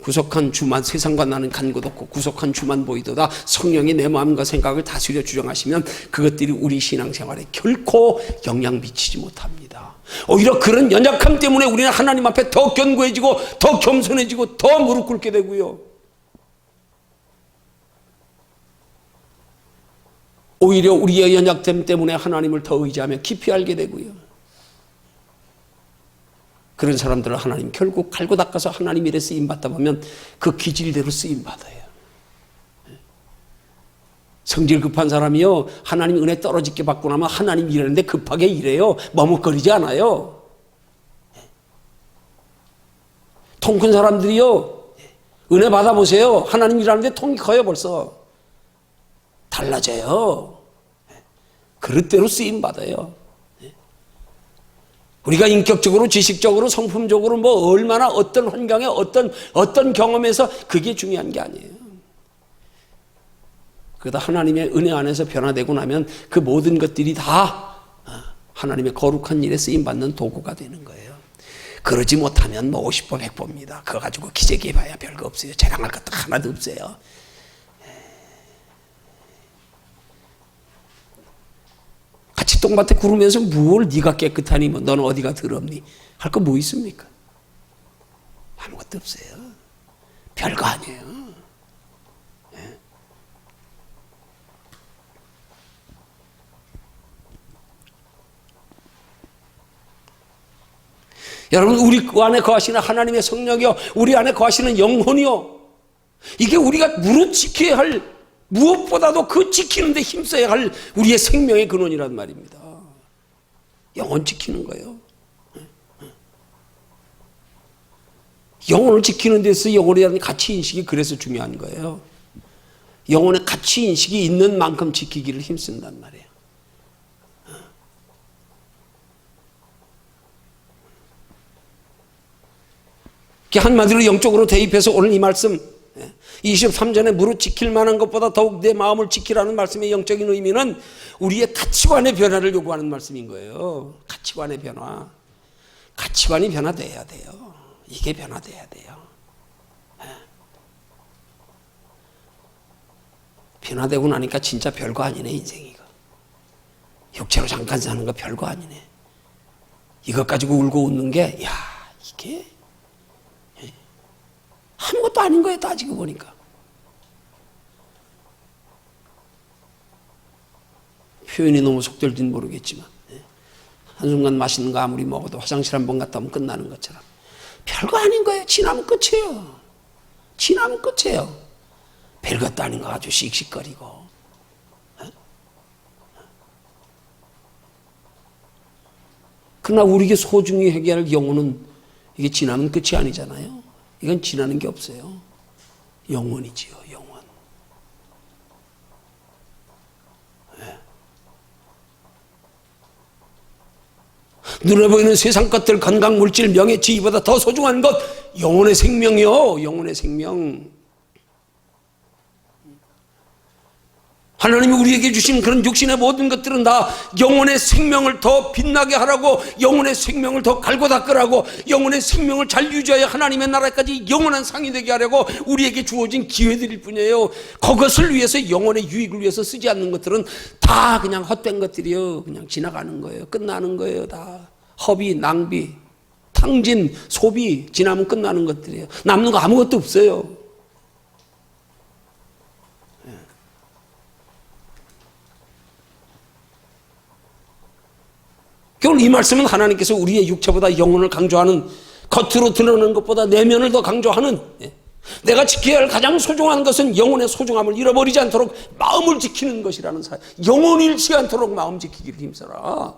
구속한 주만 세상과 나는 간 곳 없고 구속한 주만 보이도다. 성령이 내 마음과 생각을 다스려 주장하시면 그것들이 우리 신앙생활에 결코 영향 미치지 못합니다. 오히려 그런 연약함 때문에 우리는 하나님 앞에 더 견고해지고 더 겸손해지고 더 무릎 꿇게 되고요. 오히려 우리의 연약됨 때문에 하나님을 더 의지하며 깊이 알게 되고요. 그런 사람들을 하나님 결국 갈고 닦아서 하나님 일에 쓰임받다 보면 그 기질대로 쓰임받아요. 성질 급한 사람이요 하나님 은혜 떨어지게 받고 나면 하나님 일하는데 급하게 일해요. 머뭇거리지 않아요. 통 큰 사람들이요 은혜 받아보세요. 하나님 일하는데 통이 커요. 벌써 달라져요. 그릇대로 쓰임받아요. 우리가 인격적으로 지식적으로 성품적으로 뭐 얼마나 어떤 환경에 어떤 경험에서 그게 중요한 게 아니에요. 그러다 하나님의 은혜 안에서 변화되고 나면 그 모든 것들이 다 하나님의 거룩한 일에 쓰임받는 도구가 되는 거예요. 그러지 못하면 뭐 50보 100보입니다. 그거 가지고 기재기 봐야 별거 없어요. 자랑할 것도 하나도 없어요. 같이 똥밭에 구르면서 뭘 네가 깨끗하니 뭐 너는 어디가 더럽니 할 거 뭐 있습니까? 아무것도 없어요. 별거 아니에요. 예. 여러분 우리 안에 거하시는 하나님의 성령이요 우리 안에 거하시는 영혼이요 이게 우리가 무릇 지켜야 할 무엇보다도 그 지키는 데 힘써야 할 우리의 생명의 근원이란 말입니다. 영혼 지키는 거예요. 영혼을 지키는 데서 영혼에 대한 가치인식이 그래서 중요한 거예요. 영혼의 가치 인식이 있는 만큼 지키기를 힘쓴단 말이에요. 한마디로 영적으로 대입해서 오늘 이 말씀 23전에 무릇 지킬 만한 것보다 더욱 내 마음을 지키라는 말씀의 영적인 의미는 우리의 가치관의 변화를 요구하는 말씀인 거예요. 가치관의 변화. 가치관이 변화돼야 돼요. 이게 변화돼야 돼요. 변화되고 나니까 진짜 별거 아니네, 인생이가. 육체로 잠깐 사는 거 별거 아니네. 이것 가지고 울고 웃는 게, 야, 이게 아무것도 아닌 거예요, 따지고 보니까. 표현이 너무 속될지는 모르겠지만, 한순간 맛있는 거 아무리 먹어도 화장실 한번 갔다 오면 끝나는 것처럼 별거 아닌 거예요. 지나면 끝이에요. 지나면 끝이에요. 별것도 아닌 거 아주 씩씩거리고. 그러나 우리에게 소중히 해결할 영혼은 이게 지나면 끝이 아니잖아요. 이건 지나는 게 없어요. 영원이지요, 영원. 눈에 보이는 세상 것들, 건강, 물질, 명예, 지위보다 더 소중한 것, 영혼의 생명이요, 영혼의 생명. 하나님이 우리에게 주신 그런 육신의 모든 것들은 다 영혼의 생명을 더 빛나게 하라고, 영혼의 생명을 더 갈고 닦으라고, 영혼의 생명을 잘 유지하여 하나님의 나라까지 영원한 상이 되게 하려고 우리에게 주어진 기회들일 뿐이에요. 그것을 위해서, 영혼의 유익을 위해서 쓰지 않는 것들은 다 그냥 헛된 것들이요. 그냥 지나가는 거예요. 끝나는 거예요. 다 허비, 낭비, 탕진, 소비, 지나면 끝나는 것들이에요. 남는 거 아무것도 없어요. 결국 이 말씀은 하나님께서 우리의 육체보다 영혼을 강조하는, 겉으로 드러나는 것보다 내면을 더 강조하는, 내가 지켜야 할 가장 소중한 것은 영혼의 소중함을 잃어버리지 않도록 마음을 지키는 것이라는 사실. 영혼 잃지 않도록 마음 지키기를 힘써라.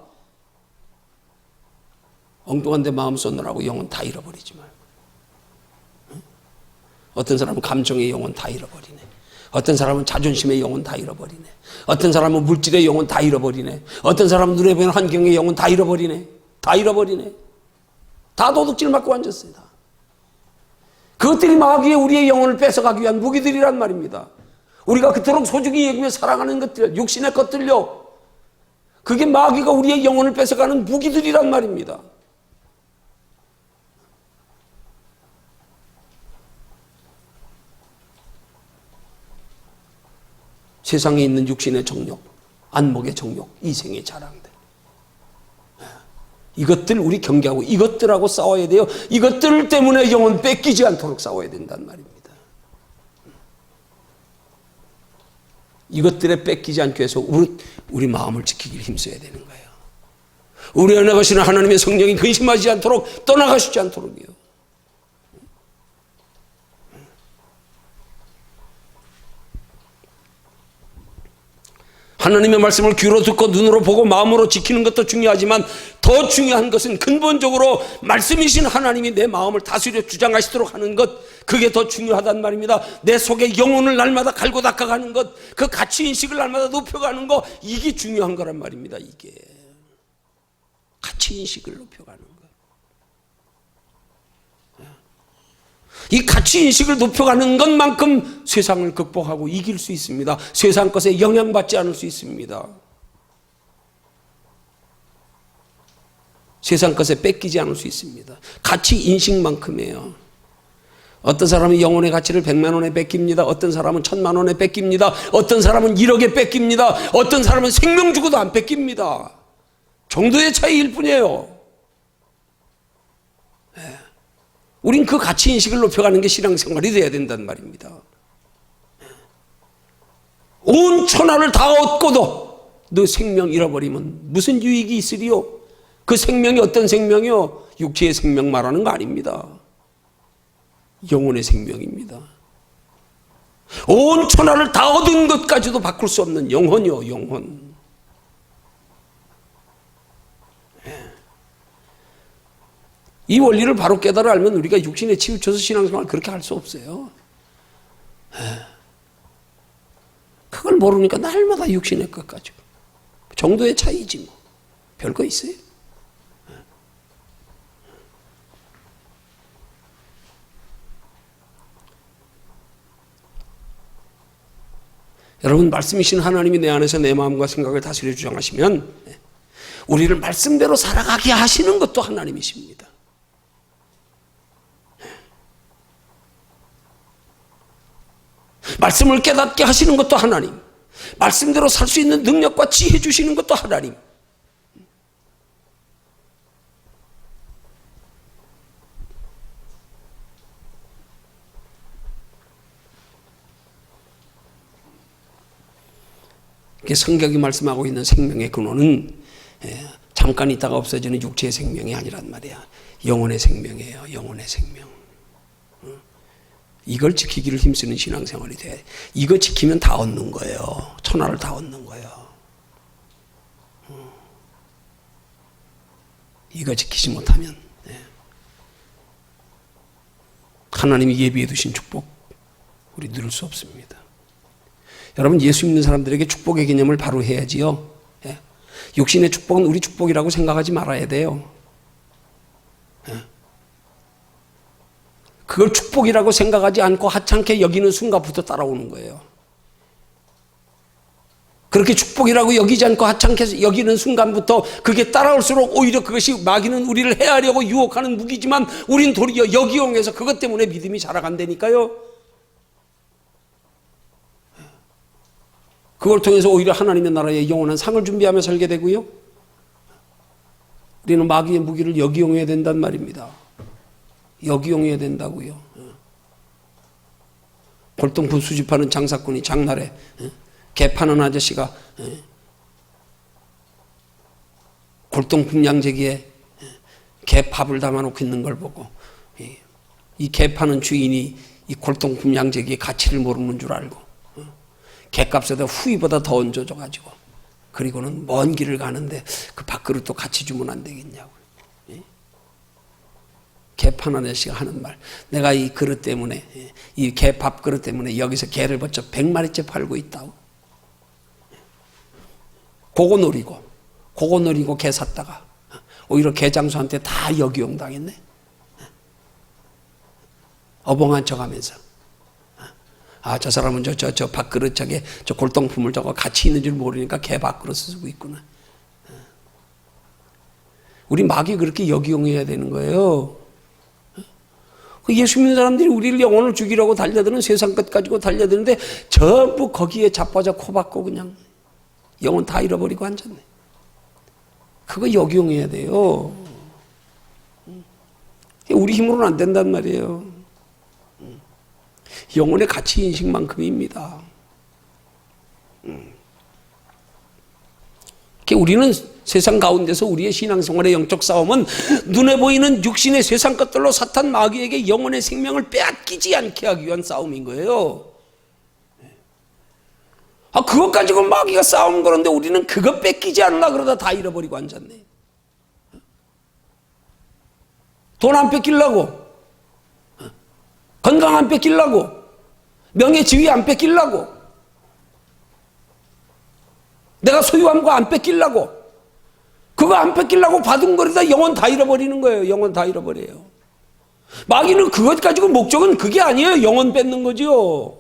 엉뚱한 데 마음 쏟느라고 영혼 다 잃어버리지 말고. 어떤 사람은 감정의 영혼 다 잃어버리네. 어떤 사람은 자존심의 영혼 다 잃어버리네. 어떤 사람은 물질의 영혼 다 잃어버리네. 어떤 사람은 눈에 보이는 환경의 영혼 다 잃어버리네. 다 잃어버리네. 다 도둑질 맞고 앉았어요. 다. 그것들이 마귀의 우리의 영혼을 뺏어가기 위한 무기들이란 말입니다. 우리가 그토록 소중히 여기며 사랑하는 것들, 육신의 것들요, 그게 마귀가 우리의 영혼을 뺏어가는 무기들이란 말입니다. 세상에 있는 육신의 정욕, 안목의 정욕, 이생의 자랑들, 이것들 우리 경계하고 이것들하고 싸워야 돼요. 이것들 때문에 영혼 뺏기지 않도록 싸워야 된단 말입니다. 이것들에 뺏기지 않기 위해서 우리 마음을 지키기를 힘써야 되는 거예요. 우리 안에 가시는 하나님의 성령이 근심하지 않도록, 떠나가시지 않도록이요. 하나님의 말씀을 귀로 듣고 눈으로 보고 마음으로 지키는 것도 중요하지만 더 중요한 것은 근본적으로 말씀이신 하나님이 내 마음을 다스려 주장하시도록 하는 것, 그게 더 중요하단 말입니다. 내 속에 영혼을 날마다 갈고 닦아가는 것, 그 가치인식을 날마다 높여가는 것, 이게 중요한 거란 말입니다. 이게 가치인식을 높여가는 것. 이 가치인식을 높여가는 것만큼 세상을 극복하고 이길 수 있습니다. 세상 것에 영향받지 않을 수 있습니다. 세상 것에 뺏기지 않을 수 있습니다. 가치인식만큼이에요. 어떤 사람은 영혼의 가치를 100만 원에 뺏깁니다. 어떤 사람은 1000만 원에 뺏깁니다. 어떤 사람은 1억에 뺏깁니다. 어떤 사람은 생명 주고도 안 뺏깁니다. 정도의 차이일 뿐이에요. 우린 그 가치인식을 높여가는 게 신앙생활이 돼야 된단 말입니다. 온 천하를 다 얻고도 너 생명 잃어버리면 무슨 유익이 있으리요? 그 생명이 어떤 생명이요? 육체의 생명 말하는 거 아닙니다. 영혼의 생명입니다. 온 천하를 다 얻은 것까지도 바꿀 수 없는 영혼이요, 영혼. 이 원리를 바로 깨달아 알면 우리가 육신에 치우쳐서 신앙생활을 그렇게 할 수 없어요. 모르니까 날마다 육신의 것 가지고. 정도의 차이지 뭐. 별거 있어요? 여러분, 말씀이신 하나님이 내 안에서 내 마음과 생각을 다스려 주장하시면 우리를 말씀대로 살아가게 하시는 것도 하나님이십니다. 말씀을 깨닫게 하시는 것도 하나님, 말씀대로 살 수 있는 능력과 지혜 주시는 것도 하나님. 성경이 말씀하고 있는 생명의 근원은 잠깐 있다가 없어지는 육체의 생명이 아니란 말이야. 영혼의 생명이에요. 영혼의 생명. 이걸 지키기를 힘쓰는 신앙생활이 돼. 이거 지키면 다 얻는 거예요. 천하를 다 얻는 거예요. 이거 지키지 못하면 하나님이 예비해 두신 축복 우리 누릴 수 없습니다. 여러분, 예수 믿는 사람들에게 축복의 개념을 바로 해야지요. 육신의 축복은 우리 축복이라고 생각하지 말아야 돼요. 그걸 축복이라고 생각하지 않고 하찮게 여기는 순간부터 따라오는 거예요. 그렇게 축복이라고 여기지 않고 하찮게 여기는 순간부터 그게 따라올수록 오히려 그것이 마귀는 우리를 해하려고 유혹하는 무기지만 우린 도리어 역이용해서 그것 때문에 믿음이 자라간다니까요. 그걸 통해서 오히려 하나님의 나라의 영원한 상을 준비하며 살게 되고요. 우리는 마귀의 무기를 역이용해야 된단 말입니다. 역이용해야 된다고요. 골동품 수집하는 장사꾼이 장날에 개 파는 아저씨가 골동품 양재기에 개 밥을 담아놓고 있는 걸 보고 이 개 파는 주인이 이 골동품 양재기의 가치를 모르는 줄 알고 개값에다 후위보다 더 얹어줘가지고 그리고는 먼 길을 가는데 그 밥그릇도 같이 주면 안 되겠냐고. 개 파는 아저씨가 하는 말, 내가 이 그릇 때문에, 이 개 밥그릇 때문에 여기서 개를 벌써 100마리째 팔고 있다고. 그거 노리고 개 샀다가 오히려 개 장수한테 다 역이용 당했네. 어벙한 척 하면서. 저 사람은 저 밥그릇 저 골동품을 저거 같이 있는 줄 모르니까 개 밥그릇 쓰고 있구나. 우리 마귀 그렇게 역이용해야 되는 거예요. 예수 믿는 사람들이 우리를 영혼을 죽이려고 달려드는 세상 것 가지고 달려드는데 전부 거기에 자빠져 코박고 그냥 영혼 다 잃어버리고 앉았네. 그거 역이용해야 돼요. 우리 힘으로는 안 된단 말이에요. 영혼의 가치 인식만큼입니다. 우리는 세상 가운데서 우리의 신앙생활의 영적 싸움은 눈에 보이는 육신의 세상 것들로 사탄 마귀에게 영혼의 생명을 빼앗기지 않게 하기 위한 싸움인 거예요. 그것 가지고 마귀가 싸움 거는데 우리는 그것 뺏기지 않으려 그러다 다 잃어버리고 앉았네. 돈 안 뺏기려고, 건강 안 뺏기려고, 명예 지위 안 뺏기려고, 내가 소유한 거 안 뺏기려고, 그거 안 뺏기려고 받은 거리다 영혼 다 잃어버리는 거예요. 영혼 다 잃어버려요. 마귀는 그것 가지고 목적은 그게 아니에요. 영혼 뺏는 거죠.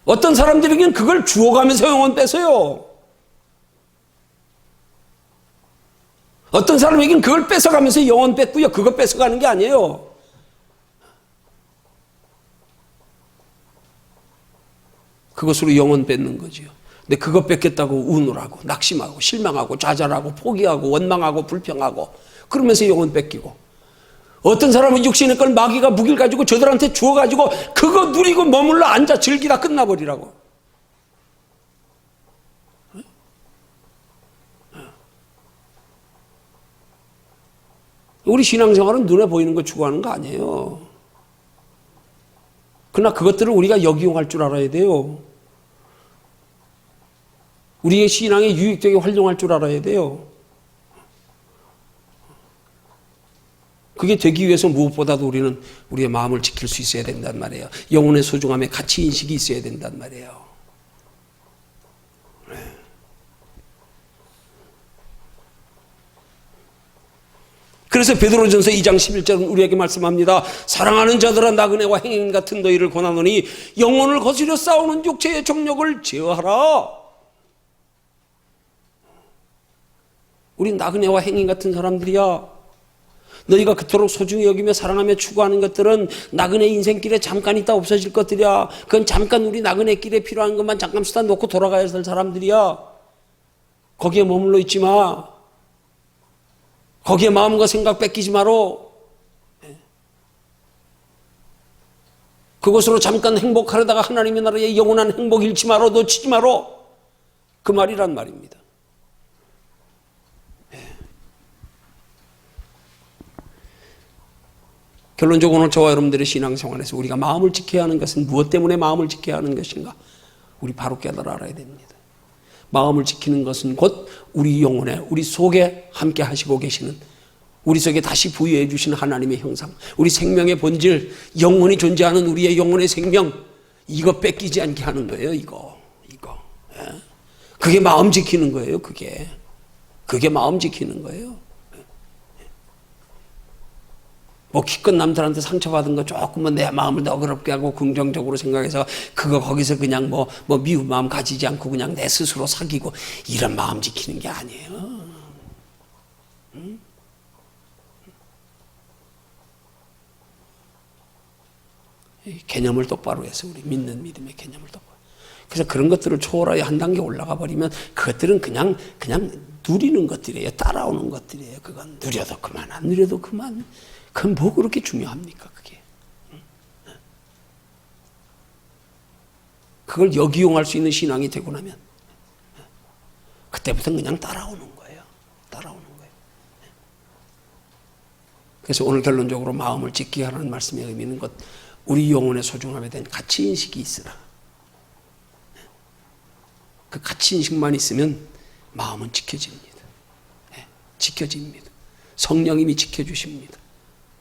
어떤 사람들에게는 그걸 주워가면서 영혼 뺏어요. 어떤 사람에게는 그걸 뺏어가면서 영혼 뺏고요. 그거 뺏어가는 게 아니에요. 그것으로 영혼 뺏는 거지요. 근데 그거 뺏겠다고 우울하고 낙심하고 실망하고 좌절하고 포기하고 원망하고 불평하고 그러면서 영혼 뺏기고, 어떤 사람은 육신의 걸 마귀가 무기를 가지고 저들한테 주어가지고 그거 누리고 머물러 앉아 즐기다 끝나버리라고. 우리 신앙생활은 눈에 보이는 거 추구하는 거 아니에요. 그러나 그것들을 우리가 역이용할 줄 알아야 돼요. 우리의 신앙에 유익되게 활용할 줄 알아야 돼요. 그게 되기 위해서 무엇보다도 우리는 우리의 마음을 지킬 수 있어야 된단 말이에요. 영혼의 소중함에 가치 인식이 있어야 된단 말이에요. 네. 그래서 베드로전서 2장 11절은 우리에게 말씀합니다. 사랑하는 자들아 나그네와 행인 같은 너희를 권하노니 영혼을 거스려 싸우는 육체의 정욕을 제어하라. 우린 나그네와 행인 같은 사람들이야. 너희가 그토록 소중히 여기며 사랑하며 추구하는 것들은 나그네 인생길에 잠깐 있다 없어질 것들이야. 그건 잠깐 우리 나그네 길에 필요한 것만 잠깐 쓰다 놓고 돌아가야 할 사람들이야. 거기에 머물러 있지 마. 거기에 마음과 생각 뺏기지 마로. 그것으로 잠깐 행복하려다가 하나님의 나라의 영원한 행복 잃지 마로. 놓치지 마로. 그 말이란 말입니다. 결론적으로 오늘 저와 여러분들의 신앙생활에서 우리가 마음을 지켜야 하는 것은 무엇 때문에 마음을 지켜야 하는 것인가? 우리 바로 깨달아 알아야 됩니다. 마음을 지키는 것은 곧 우리 영혼에, 우리 속에 함께 하시고 계시는, 우리 속에 다시 부여해 주시는 하나님의 형상, 우리 생명의 본질, 영혼이 존재하는 우리의 영혼의 생명, 이거 뺏기지 않게 하는 거예요. 이거. 그게 마음 지키는 거예요. 그게 마음 지키는 거예요. 뭐 기껏 남들한테 상처받은 거 조금만 내 마음을 너그럽게 하고 긍정적으로 생각해서 그거 거기서 그냥 뭐 미운 마음 가지지 않고 그냥 내 스스로 사귀고 이런 마음 지키는 게 아니에요. 개념을 똑바로 해서 우리 믿는 믿음의 개념을 똑바로. 그래서 그런 것들을 초월하여 한 단계 올라가 버리면 그것들은 그냥 누리는 것들이에요. 따라오는 것들이에요. 그건 누려도 그만 안 누려도 그만. 그건 뭐 그렇게 중요합니까 그게. 그걸 역이용할 수 있는 신앙이 되고 나면 그때부터는 그냥 따라오는 거예요. 따라오는 거예요. 그래서 오늘 결론적으로 마음을 지키게 하라는 말씀의 의미는 것, 우리 영혼의 소중함에 대한 가치인식이 있으라. 그 가치인식만 있으면 마음은 지켜집니다. 지켜집니다. 성령님이 지켜주십니다.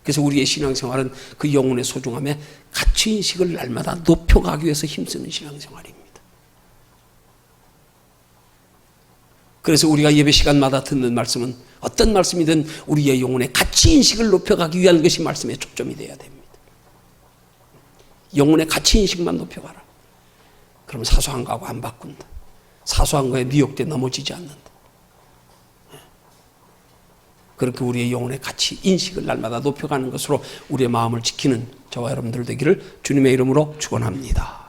그래서 우리의 신앙생활은 그 영혼의 소중함에 가치인식을 날마다 높여가기 위해서 힘쓰는 신앙생활입니다. 그래서 우리가 예배 시간마다 듣는 말씀은 어떤 말씀이든 우리의 영혼의 가치인식을 높여가기 위한 것이 말씀의 초점이 되어야 됩니다. 영혼의 가치인식만 높여가라. 그럼 사소한 거하고 안 바꾼다. 사소한 거에 미혹돼 넘어지지 않는다. 그렇게 우리의 영혼의 가치 인식을 날마다 높여가는 것으로 우리의 마음을 지키는 저와 여러분들 되기를 주님의 이름으로 축원합니다.